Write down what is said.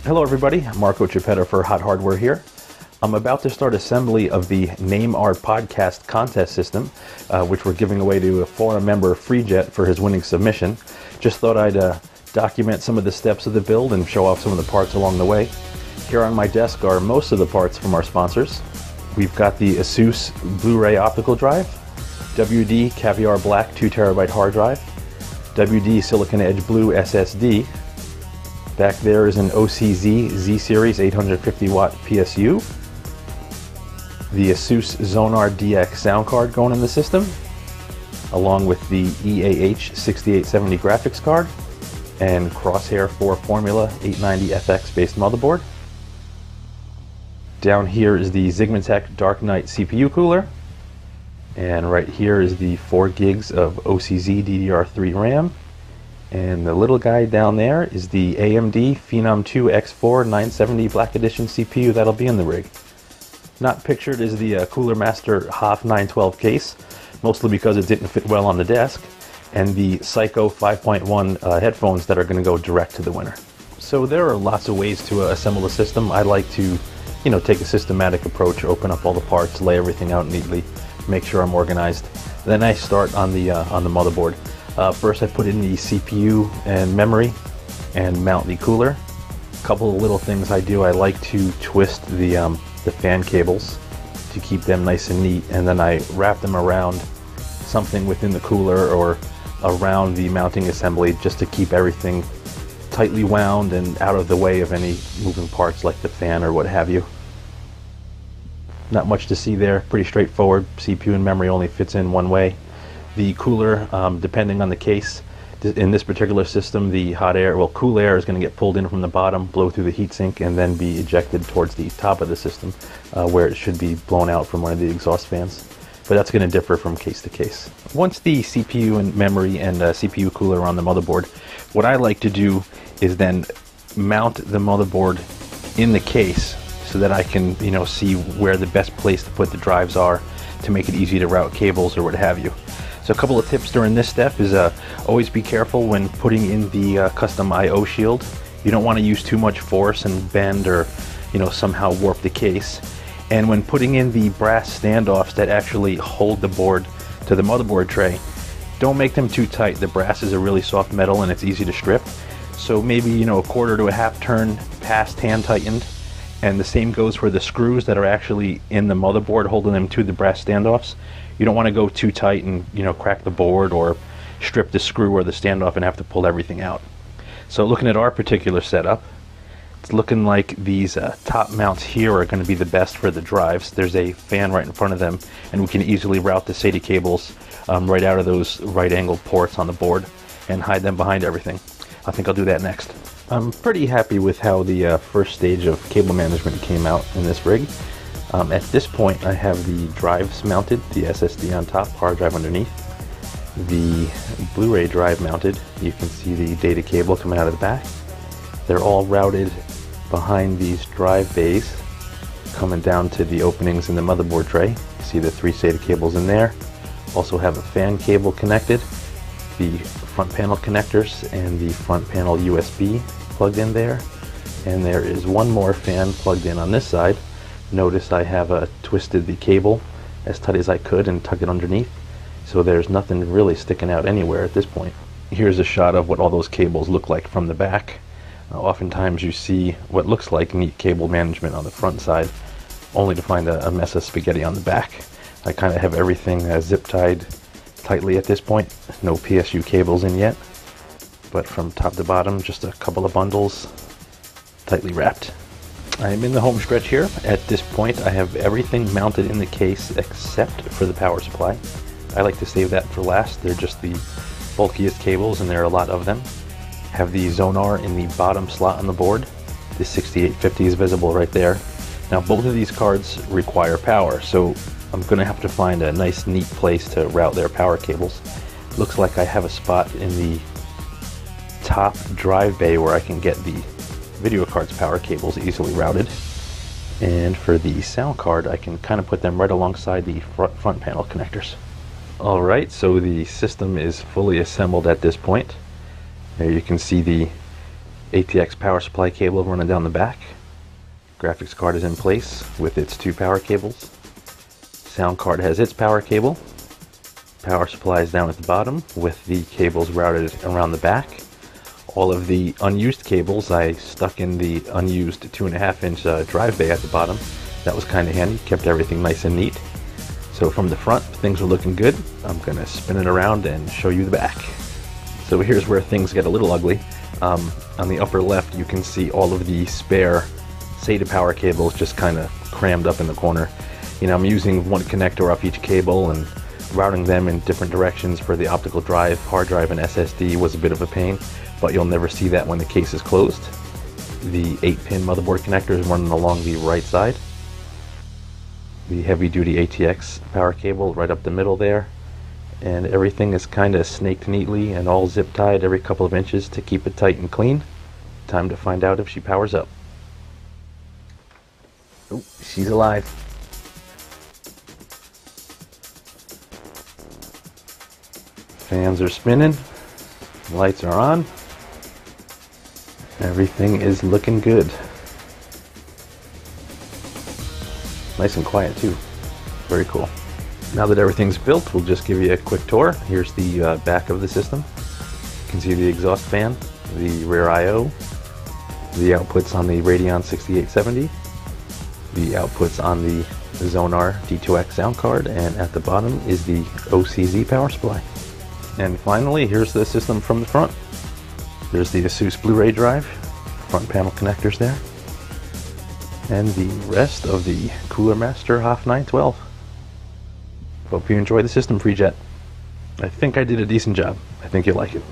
Hello everybody, Marco Chiappetta for HotHardware here. I'm about to start assembly of the Name Our Podcast contest system, which we're giving away to a forum member, FreeJet, for his winning submission. Just thought I'd document some of the steps of the build and show off some of the parts along the way. Here on my desk are most of the parts from our sponsors. We've got the Asus Blu-Ray optical drive, WD Caviar Black 2TB hard drive, WD Silicon Edge Blue SSD. Back there is an OCZ Z-Series 850 watt PSU. The Asus Xonar DX sound card going in the system, along with the EAH 6870 graphics card and CrossHair 4 Formula 890FX based motherboard. Down here is the Xigmatek Dark Knight CPU cooler. And right here is the 4 gigs of OCZ DDR3 RAM. And the little guy down there is the AMD Phenom 2 X4 970 Black Edition CPU that'll be in the rig. Not pictured is the CoolerMaster HAF 912 case, mostly because it didn't fit well on the desk, and the Psyko 5.1 headphones that are going to go direct to the winner. So there are lots of ways to assemble a system. I like to, take a systematic approach, open up all the parts, lay everything out neatly, make sure I'm organized. Then I start on the motherboard. First I put in the CPU and memory and mount the cooler. A couple of little things I do. I like to twist the fan cables to keep them nice and neat, and then I wrap them around something within the cooler or around the mounting assembly just to keep everything tightly wound and out of the way of any moving parts like the fan or what have you. Not much to see there, pretty straightforward. CPU and memory only fits in one way. The cooler, depending on the case, in this particular system, the cool air is going to get pulled in from the bottom, blow through the heatsink, and then be ejected towards the top of the system, where it should be blown out from one of the exhaust fans. But that's going to differ from case to case. Once the CPU and memory and CPU cooler are on the motherboard, what I like to do is then mount the motherboard in the case so that I can, see where the best place to put the drives are to make it easy to route cables or what have you. So a couple of tips during this step is always be careful when putting in the custom I/O shield. You don't want to use too much force and bend or somehow warp the case. And when putting in the brass standoffs that actually hold the board to the motherboard tray, don't make them too tight. The brass is a really soft metal and it's easy to strip. So maybe a quarter to a half turn past hand tightened. And the same goes for the screws that are actually in the motherboard holding them to the brass standoffs. You don't want to go too tight and crack the board or strip the screw or the standoff and have to pull everything out. So looking at our particular setup, it's looking like these top mounts here are going to be the best for the drives. There's a fan right in front of them, and we can easily route the SATA cables right out of those right angle ports on the board and hide them behind everything. I think I'll do that next. I'm pretty happy with how the first stage of cable management came out in this rig. At this point I have the drives mounted, the SSD on top, hard drive underneath, the Blu-ray drive mounted. You can see the data cable coming out of the back. They're all routed behind these drive bays, coming down to the openings in the motherboard tray. You see the 3 SATA cables in there. Also have a fan cable connected, the front panel connectors, and the front panel USB plugged in there. And there is one more fan plugged in on this side. Notice I have twisted the cable as tight as I could and tucked it underneath, so there's nothing really sticking out anywhere at this point. Here's a shot of what all those cables look like from the back. Oftentimes you see what looks like neat cable management on the front side, only to find a mess of spaghetti on the back. I kind of have everything zip tied tightly at this point. No PSU cables in yet, but from top to bottom just a couple of bundles tightly wrapped. I am in the home stretch here. At this point I have everything mounted in the case except for the power supply. I like to save that for last. They're just the bulkiest cables and there are a lot of them. Have the Xonar in the bottom slot on the board. The 6850 is visible right there. Now both of these cards require power, so I'm going to have to find a nice neat place to route their power cables. Looks like I have a spot in the top drive bay where I can get the video card's power cables easily routed. And for the sound card, I can kind of put them right alongside the front panel connectors. Alright, so the system is fully assembled at this point. There you can see the ATX power supply cable running down the back. Graphics card is in place with its 2 power cables. Sound card has its power cable. Power supply is down at the bottom with the cables routed around the back. All of the unused cables I stuck in the unused 2.5-inch drive bay at the bottom. That was kind of handy, kept everything nice and neat. So from the front, things are looking good. I'm going to spin it around and show you the back. So here's where things get a little ugly. On the upper left, you can see all of the spare SATA power cables just kind of crammed up in the corner. You know, I'm using one connector off each cable, and routing them in different directions for the optical drive, hard drive, and SSD was a bit of a pain, but you'll never see that when the case is closed. The 8-pin motherboard connector is running along the right side. The heavy-duty ATX power cable right up the middle there, and everything is kind of snaked neatly and all zip tied every couple of inches to keep it tight and clean. Time to find out if she powers up. Oh, she's alive. Fans are spinning, lights are on, everything is looking good. Nice and quiet too. Very cool. Now that everything's built, we'll just give you a quick tour. Here's the back of the system. You can see the exhaust fan, the rear I/O, the outputs on the Radeon 6870, the outputs on the Xonar D2X sound card, and at the bottom is the OCZ power supply. And finally, here's the system from the front. There's the Asus Blu-ray drive, front panel connectors there, and the rest of the CoolerMaster HAF 912. Hope you enjoy the system, Pre-Jet. I think I did a decent job. I think you'll like it.